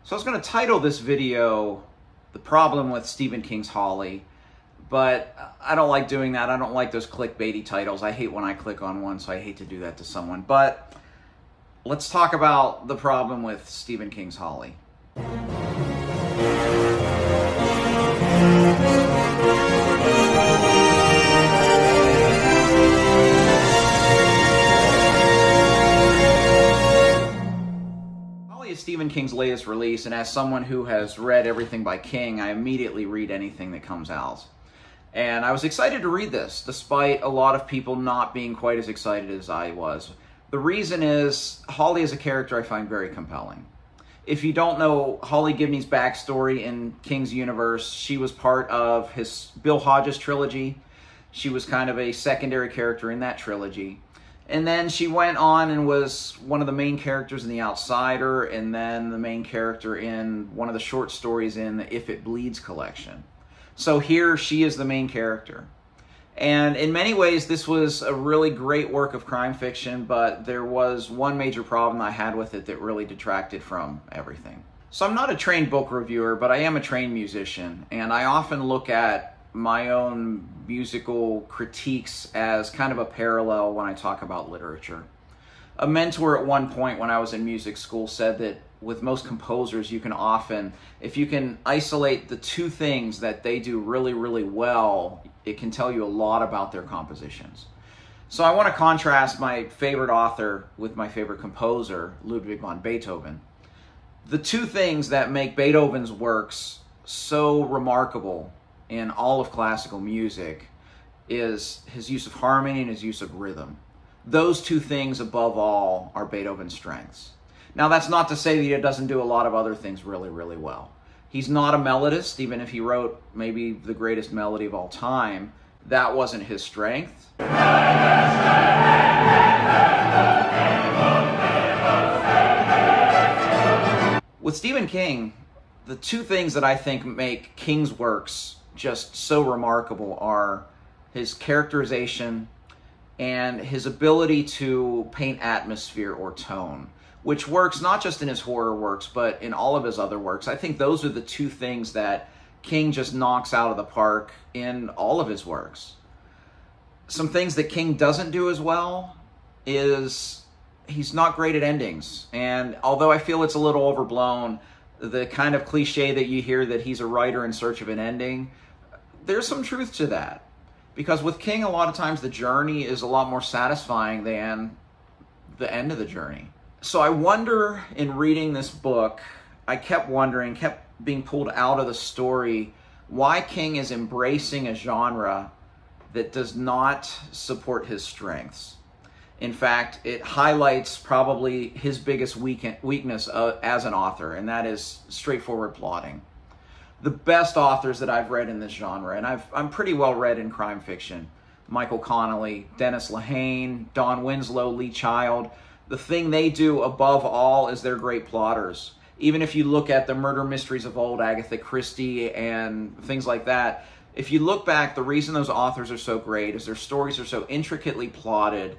So I was going to title this video, The Problem with Stephen King's Holly, but I don't like doing that. I don't like those clickbaity titles. I hate when I click on one, so I hate to do that to someone. But let's talk about the problem with Stephen King's Holly. Stephen King's latest release, and as someone who has read everything by King, I immediately read anything that comes out. And I was excited to read this, despite a lot of people not being quite as excited as I was. The reason is, Holly as a character I find very compelling. If you don't know Holly Gibney's backstory in King's universe, she was part of his Bill Hodges trilogy. She was kind of a secondary character in that trilogy. And then she went on and was one of the main characters in The Outsider, and then the main character in one of the short stories in the If It Bleeds collection. So here she is the main character. And in many ways, this was a really great work of crime fiction, but there was one major problem I had with it that really detracted from everything. So I'm not a trained book reviewer, but I am a trained musician, and I often look at my own musical critiques as kind of a parallel when I talk about literature. A mentor at one point when I was in music school said that with most composers you can often, if you can isolate the two things that they do really, really well, it can tell you a lot about their compositions. So I want to contrast my favorite author with my favorite composer, Ludwig van Beethoven. The two things that make Beethoven's works so remarkable in all of classical music is his use of harmony and his use of rhythm. Those two things, above all, are Beethoven's strengths. Now, that's not to say that he doesn't do a lot of other things really, really well. He's not a melodist, even if he wrote maybe the greatest melody of all time. That wasn't his strength. With Stephen King, the two things that I think make King's works just so remarkable are his characterization and his ability to paint atmosphere or tone, which works not just in his horror works, but in all of his other works. I think those are the two things that King just knocks out of the park in all of his works. Some things that King doesn't do as well is he's not great at endings. And although I feel it's a little overblown, the kind of cliche that you hear that he's a writer in search of an ending, there's some truth to that. Because with King, a lot of times the journey is a lot more satisfying than the end of the journey. So I wonder, in reading this book, I kept wondering, kept being pulled out of the story, why King is embracing a genre that does not support his strengths. In fact, it highlights probably his biggest weakness as an author, and that is straightforward plotting. The best authors that I've read in this genre, and I'm pretty well read in crime fiction, Michael Connelly, Dennis Lehane, Don Winslow, Lee Child, the thing they do above all is they're great plotters. Even if you look at the murder mysteries of old, Agatha Christie and things like that, if you look back, the reason those authors are so great is their stories are so intricately plotted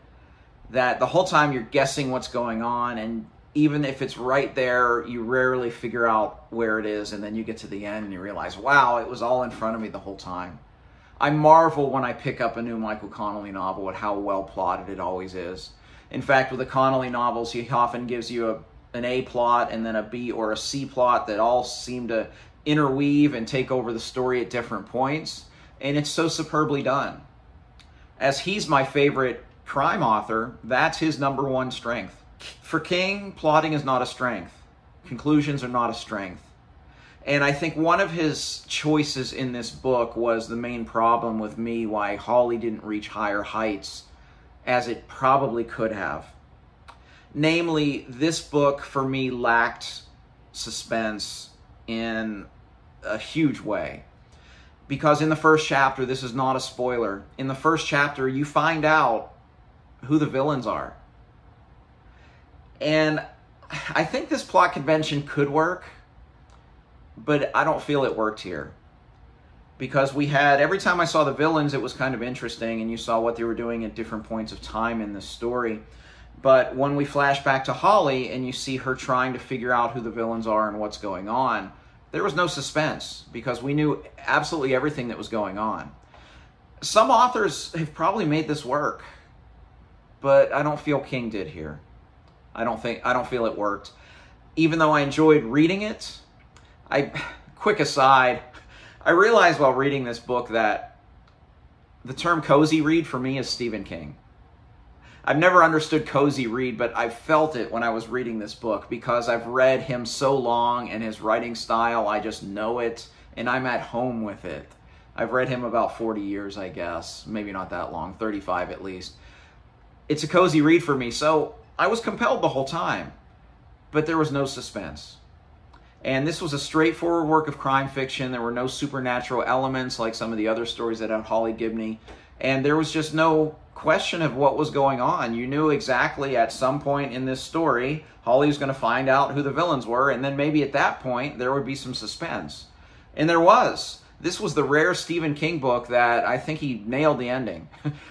that the whole time you're guessing what's going on, and even if it's right there, you rarely figure out where it is, and then you get to the end and you realize, wow, it was all in front of me the whole time. I marvel when I pick up a new Michael Connelly novel at how well plotted it always is. In fact, with the Connelly novels, he often gives you an A plot and then a B or a C plot that all seem to interweave and take over the story at different points, and it's so superbly done. As he's my favorite crime author, that's his #1 strength. For King, plotting is not a strength. Conclusions are not a strength. And I think one of his choices in this book was the main problem with me, why Holly didn't reach higher heights as it probably could have. Namely, this book for me lacked suspense in a huge way. Because in the first chapter, this is not a spoiler, in the first chapter you find out who the villains are. And I think this plot convention could work, but I don't feel it worked here. Because we had, every time I saw the villains, it was kind of interesting, and you saw what they were doing at different points of time in the story. But when we flash back to Holly and you see her trying to figure out who the villains are and what's going on, there was no suspense because we knew absolutely everything that was going on. Some authors have probably made this work, but I don't feel King did here. I don't feel it worked. Even though I enjoyed reading it, quick aside, I realized while reading this book that the term cozy read for me is Stephen King. I've never understood cozy read, but I felt it when I was reading this book because I've read him so long and his writing style, I just know it and I'm at home with it. I've read him about 40 years, I guess. Maybe not that long, 35 at least. It's a cozy read for me, so I was compelled the whole time, but there was no suspense. And this was a straightforward work of crime fiction. There were no supernatural elements like some of the other stories that Holly Gibney. And there was just no question of what was going on. You knew exactly at some point in this story, Holly was going to find out who the villains were, and then maybe at that point, there would be some suspense. And there was. This was the rare Stephen King book that I think he nailed the ending.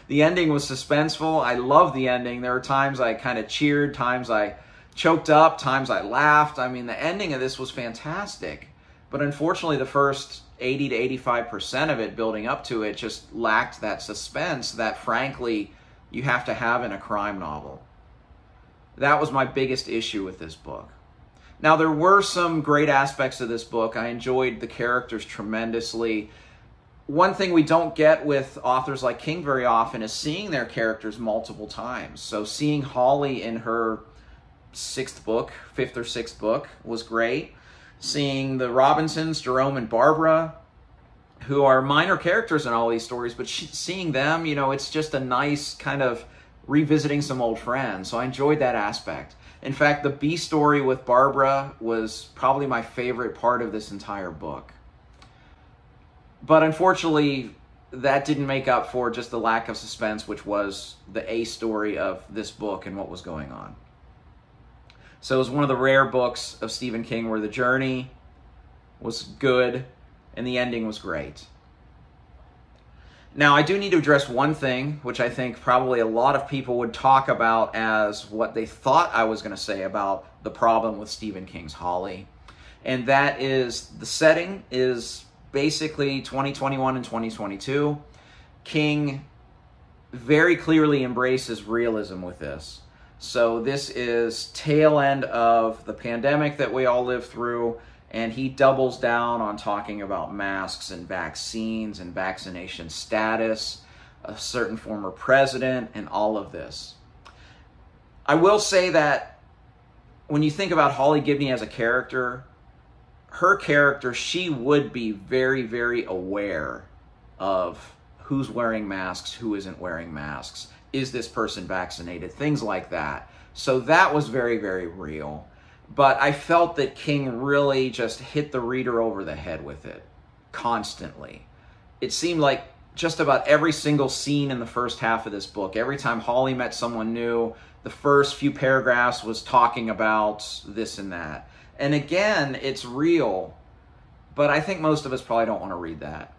The ending was suspenseful. I love the ending. There were times I kind of cheered, times I choked up, times I laughed. I mean, the ending of this was fantastic. But unfortunately, the first 80 to 85% of it building up to it just lacked that suspense that, frankly, you have to have in a crime novel. That was my biggest issue with this book. Now, there were some great aspects of this book. I enjoyed the characters tremendously. One thing we don't get with authors like King very often is seeing their characters multiple times. So seeing Holly in her fifth or sixth book was great. Seeing the Robinsons, Jerome and Barbara, who are minor characters in all these stories, but seeing them, you know, it's just a nice kind of revisiting some old friends. So I enjoyed that aspect. In fact, the B story with Barbara was probably my favorite part of this entire book. But unfortunately, that didn't make up for just the lack of suspense, which was the A story of this book and what was going on. So it was one of the rare books of Stephen King where the journey was good and the ending was great. Now, I do need to address one thing, which I think probably a lot of people would talk about as what they thought I was going to say about the problem with Stephen King's Holly. And that is the setting is basically 2021 and 2022. King very clearly embraces realism with this. So this is tail end of the pandemic that we all lived through, and he doubles down on talking about masks and vaccines and vaccination status, a certain former president, and all of this. I will say that when you think about Holly Gibney as a character, her character, she would be very, very aware of who's wearing masks, who isn't wearing masks. Is this person vaccinated? Things like that. So that was very, very real. But I felt that King really just hit the reader over the head with it constantly. It seemed like just about every single scene in the first half of this book, every time Holly met someone new, the first few paragraphs was talking about this and that. And again, it's real, but I think most of us probably don't want to read that.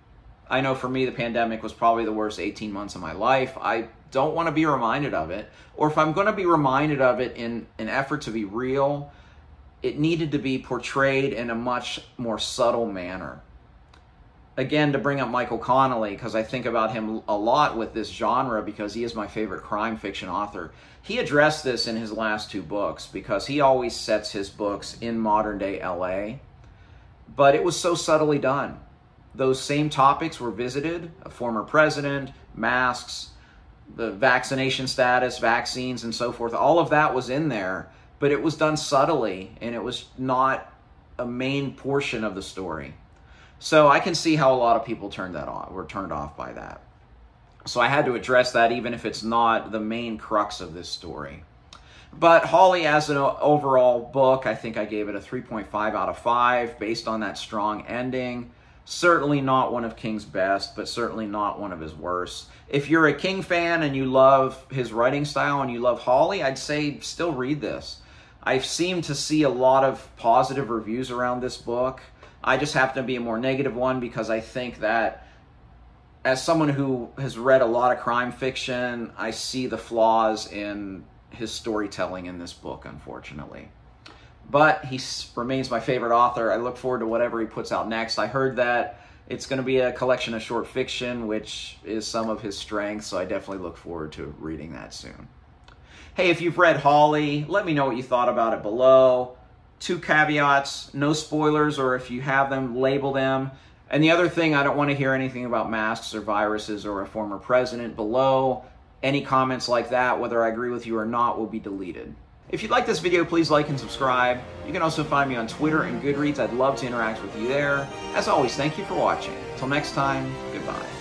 I know for me, the pandemic was probably the worst 18 months of my life. I don't want to be reminded of it. Or if I'm going to be reminded of it in an effort to be real, it needed to be portrayed in a much more subtle manner. Again, to bring up Michael Connelly, because I think about him a lot with this genre because he is my favorite crime fiction author. He addressed this in his last two books because he always sets his books in modern day LA. But it was so subtly done. Those same topics were visited, a former president, masks, the vaccination status, vaccines, and so forth. All of that was in there, but it was done subtly, and it was not a main portion of the story. So I can see how a lot of people were turned off by that. So I had to address that even if it's not the main crux of this story. But Holly, as an overall book, I think I gave it a 3.5 out of 5 based on that strong ending. Certainly not one of King's best, but certainly not one of his worst. If you're a King fan and you love his writing style and you love Holly, I'd say still read this. I've seemed to see a lot of positive reviews around this book. I just happen to be a more negative one because I think that as someone who has read a lot of crime fiction, I see the flaws in his storytelling in this book, unfortunately. But he remains my favorite author. I look forward to whatever he puts out next. I heard that it's going to be a collection of short fiction, which is some of his strengths, so I definitely look forward to reading that soon. Hey, if you've read Holly, let me know what you thought about it below. 2 caveats, no spoilers, or if you have them, label them. And the other thing, I don't want to hear anything about masks or viruses or a former president below. Any comments like that, whether I agree with you or not, will be deleted. If you like this video, please like and subscribe. You can also find me on Twitter and Goodreads. I'd love to interact with you there. As always, thank you for watching. Until next time, goodbye.